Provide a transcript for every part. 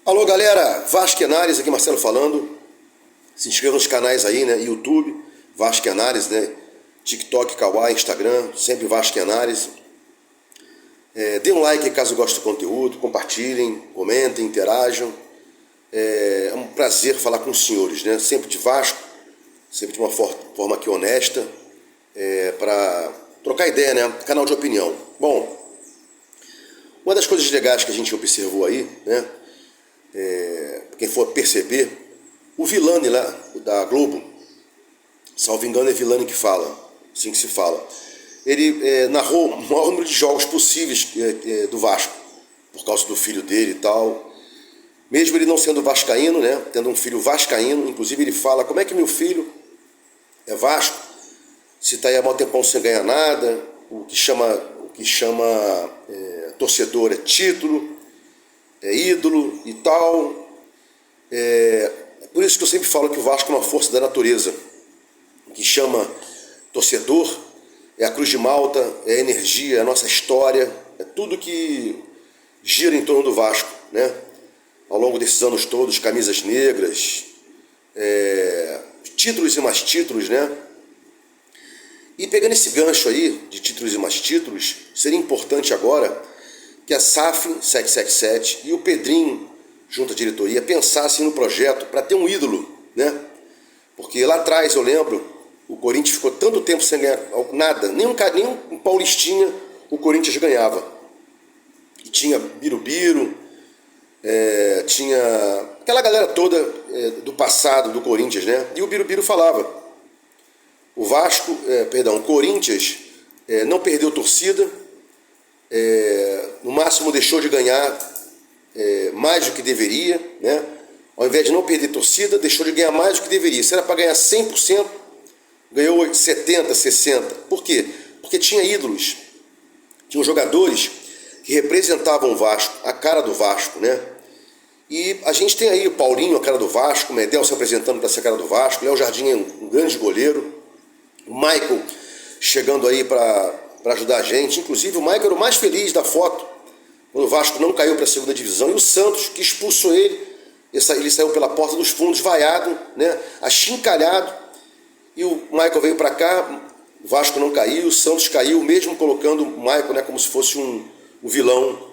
Alô galera, Vasco Análise, aqui Marcelo falando. Se inscreva nos canais aí, né? YouTube, Vasco Análise, né? TikTok, Kawaii, Instagram, sempre Vasco Análise. Dê um like caso goste do conteúdo, compartilhem, comentem, interajam. É um prazer falar com os senhores, né? Sempre de Vasco, sempre de uma forma aqui honesta, para trocar ideia, né? Canal de opinião. Bom, uma das coisas legais que a gente observou aí, né? Quem for perceber, o Villani lá da Globo, salvo engano é Villani que fala, assim que se fala, ele narrou o maior número de jogos possíveis do Vasco, por causa do filho dele e tal, mesmo ele não sendo vascaíno, né, tendo um filho vascaíno. Inclusive ele fala: como é que meu filho é Vasco, se está aí há mó tempão sem ganhar nada, o que chama torcedor é título, é ídolo e tal. Por isso que eu sempre falo que o Vasco é uma força da natureza. O que chama torcedor é a Cruz de Malta, é a energia, é a nossa história, é tudo que gira em torno do Vasco, né? Ao longo desses anos todos, camisas negras, títulos e mais títulos, né? E pegando esse gancho aí de títulos e mais títulos, seria importante agora que a SAF 777 e o Pedrinho, junto à diretoria, pensassem no projeto para ter um ídolo, né? Porque lá atrás, eu lembro, o Corinthians ficou tanto tempo sem ganhar nada, nem um Paulistinha o Corinthians ganhava. E tinha Birubiru, tinha aquela galera toda do passado do Corinthians, né? E o Birubiru falava: o Corinthians não perdeu torcida, no máximo deixou de ganhar mais do que deveria, né? Ao invés de não perder torcida, deixou de ganhar mais do que deveria. Se era para ganhar 100%, ganhou 70%, 60%. Por quê? Porque tinha ídolos, tinham jogadores que representavam o Vasco, a cara do Vasco, né? E a gente tem aí o Paulinho, a cara do Vasco, o Medel se apresentando para ser a cara do Vasco, Léo Jardim é um grande goleiro, o Michael chegando aí para ajudar a gente. Inclusive o Michael era o mais feliz da foto quando o Vasco não caiu para a segunda divisão, e o Santos, que expulsou ele saiu pela porta dos fundos, vaiado, né, achincalhado, e o Michael veio para cá, o Vasco não caiu, o Santos caiu, mesmo colocando o Michael, né, como se fosse um vilão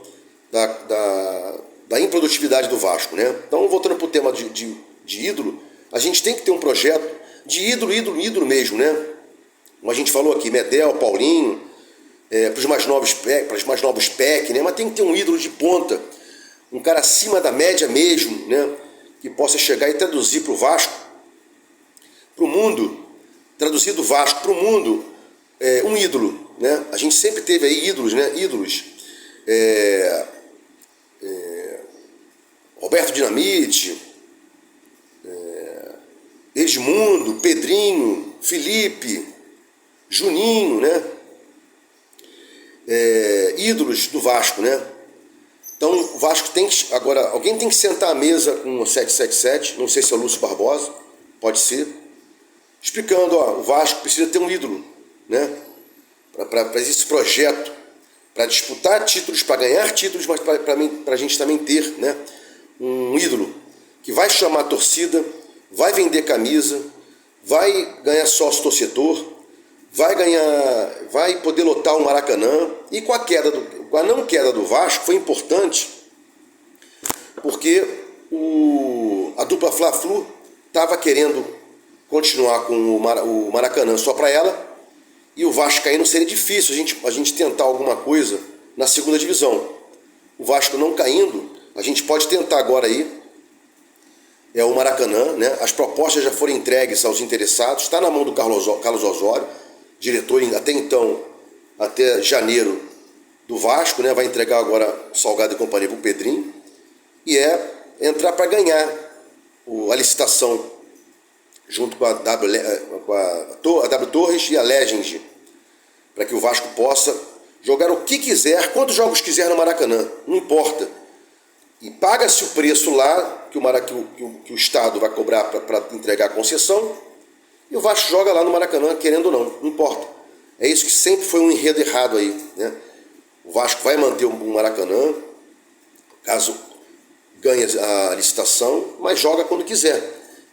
da improdutividade do Vasco, né? Então, voltando para o tema de ídolo, a gente tem que ter um projeto de ídolo mesmo, né? Como a gente falou aqui, Medel, Paulinho, para os mais novos PEC, né? Mas tem que ter um ídolo de ponta, um cara acima da média mesmo, né? Que possa chegar e traduzir para o Vasco, para o mundo, traduzir do Vasco para o mundo, um ídolo, né? A gente sempre teve aí ídolos, né? Roberto Dinamite, Edmundo, Pedrinho, Felipe, Juninho, né? Ídolos do Vasco, né? Então o Vasco tem que, agora, alguém tem que sentar à mesa com o 777, não sei se é o Lúcio Barbosa, pode ser, explicando: o Vasco precisa ter um ídolo, né? Para esse projeto, para disputar títulos, para ganhar títulos, mas para a gente também ter, né, um ídolo que vai chamar a torcida, vai vender camisa, vai ganhar sócio torcedor, vai poder lotar o Maracanã. E com a não queda do Vasco foi importante, porque a dupla Fla-Flu estava querendo continuar com o Maracanã só para ela, e o Vasco caindo seria difícil a gente tentar alguma coisa na segunda divisão. O Vasco não caindo, a gente pode tentar agora aí o Maracanã, né? As propostas já foram entregues aos interessados, está na mão do Carlos Osório, diretor até então, até janeiro do Vasco, né? Vai entregar agora Salgado e companhia para o Pedrinho, e entrar para ganhar a licitação junto com a W Torres e a Legend, para que o Vasco possa jogar o que quiser, quantos jogos quiser no Maracanã, não importa. E paga-se o preço lá que o Estado vai cobrar para entregar a concessão, e o Vasco joga lá no Maracanã, querendo ou não importa. É isso que sempre foi um enredo errado aí, né? O Vasco vai manter o Maracanã, caso ganha a licitação, mas joga quando quiser.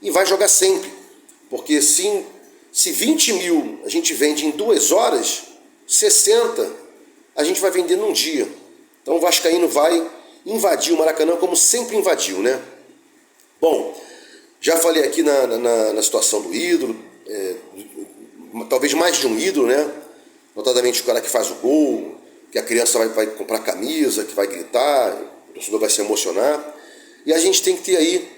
E vai jogar sempre. Porque se 20 mil a gente vende em 2 horas, 60 a gente vai vender num dia. Então o vascaíno vai invadir o Maracanã como sempre invadiu, né? Bom, já falei aqui na situação do ídolo, talvez mais de um ídolo, né? Notadamente o cara que faz o gol, que a criança vai comprar camisa, que vai gritar, o torcedor vai se emocionar. E a gente tem que ter aí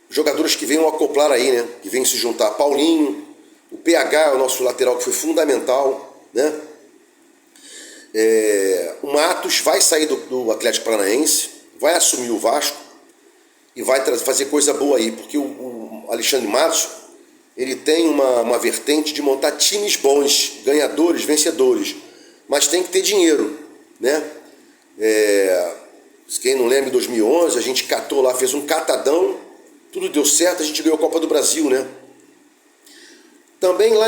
jogadores que venham acoplar aí, né? Que venham se juntar. Paulinho, o PH, o nosso lateral, que foi fundamental, né? O Matos vai sair do Atlético Paranaense, vai assumir o Vasco e vai fazer coisa boa aí, porque o Alexandre Matos, ele tem uma vertente de montar times bons, ganhadores, vencedores, mas tem que ter dinheiro, né? Quem não lembra, em 2011, a gente catou lá, fez um catadão, tudo deu certo, a gente ganhou a Copa do Brasil, né? Também lá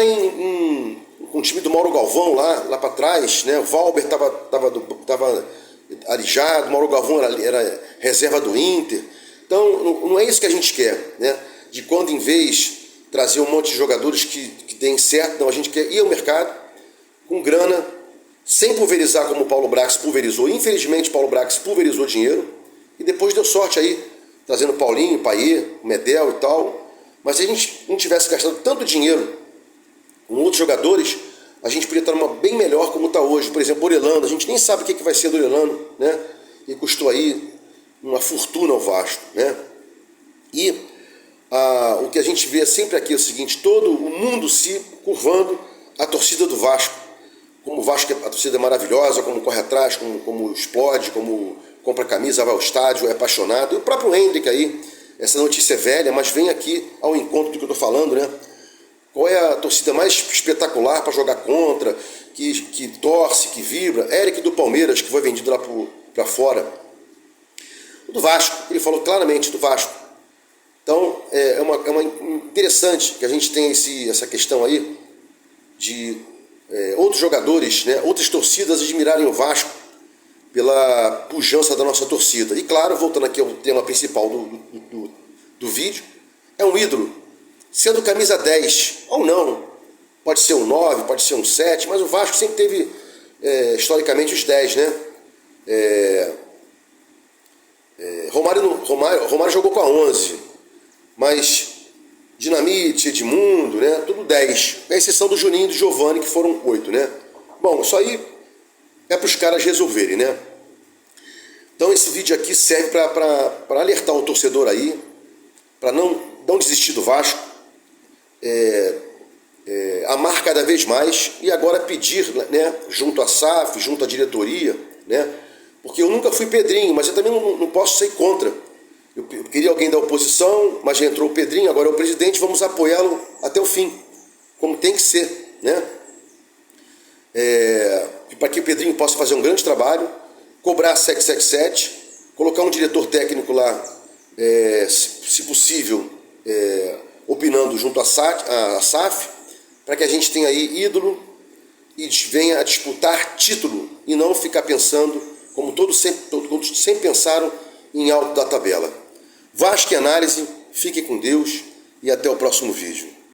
com o time do Mauro Galvão, lá para trás, né? O Valber estava alijado, o Mauro Galvão era reserva do Inter. Então, não é isso que a gente quer, né? De quando em vez trazer um monte de jogadores que deem certo, não, a gente quer ir ao mercado com grana, sem pulverizar como o Paulo Brax pulverizou. Infelizmente, Paulo Brax pulverizou dinheiro e depois deu sorte aí, trazendo Paulinho, Payet, Medel e tal. Mas se a gente não tivesse gastado tanto dinheiro com outros jogadores, a gente podia estar numa bem melhor como está hoje. Por exemplo, Orelhano, a gente nem sabe o que vai ser do Orelhano, né? E custou aí uma fortuna ao Vasco, né? E o que a gente vê sempre aqui é o seguinte: todo o mundo se curvando à torcida do Vasco. Como o Vasco, a torcida é maravilhosa, como corre atrás, como explode, como compra camisa, vai ao estádio, é apaixonado. E o próprio Hendrick aí, essa notícia é velha, mas vem aqui ao encontro do que eu estou falando, né? Qual é a torcida mais espetacular para jogar contra, que torce, que vibra? Eric do Palmeiras, que foi vendido lá para fora. O do Vasco, ele falou claramente do Vasco. Então, é uma interessante que a gente tenha essa questão aí de outros jogadores, né, outras torcidas admirarem o Vasco pela pujança da nossa torcida. E claro, voltando aqui ao tema principal do vídeo, é um ídolo, sendo camisa 10 ou não, pode ser um 9, pode ser um 7, mas o Vasco sempre teve, historicamente, os 10, né? Romário jogou com a 11, mas Dinamite, Edmundo, né? Tudo 10, com exceção do Juninho e do Giovani, que foram 8, né? Bom, isso aí é para os caras resolverem, né? Então esse vídeo aqui serve para alertar o torcedor aí, para não desistir do Vasco, amar cada vez mais e agora pedir, né, junto à SAF, junto à diretoria, né? Porque eu nunca fui Pedrinho, mas eu também não posso ser contra. Eu queria alguém da oposição, mas já entrou o Pedrinho, agora é o presidente, vamos apoiá-lo até o fim, como tem que ser, né? Para que o Pedrinho possa fazer um grande trabalho, cobrar 777, colocar um diretor técnico lá, se possível, opinando junto à SAF, para que a gente tenha aí ídolo e venha a disputar título e não ficar pensando, como todos sempre pensaram, em alto da tabela. Vasco e Análise, fiquem com Deus e até o próximo vídeo.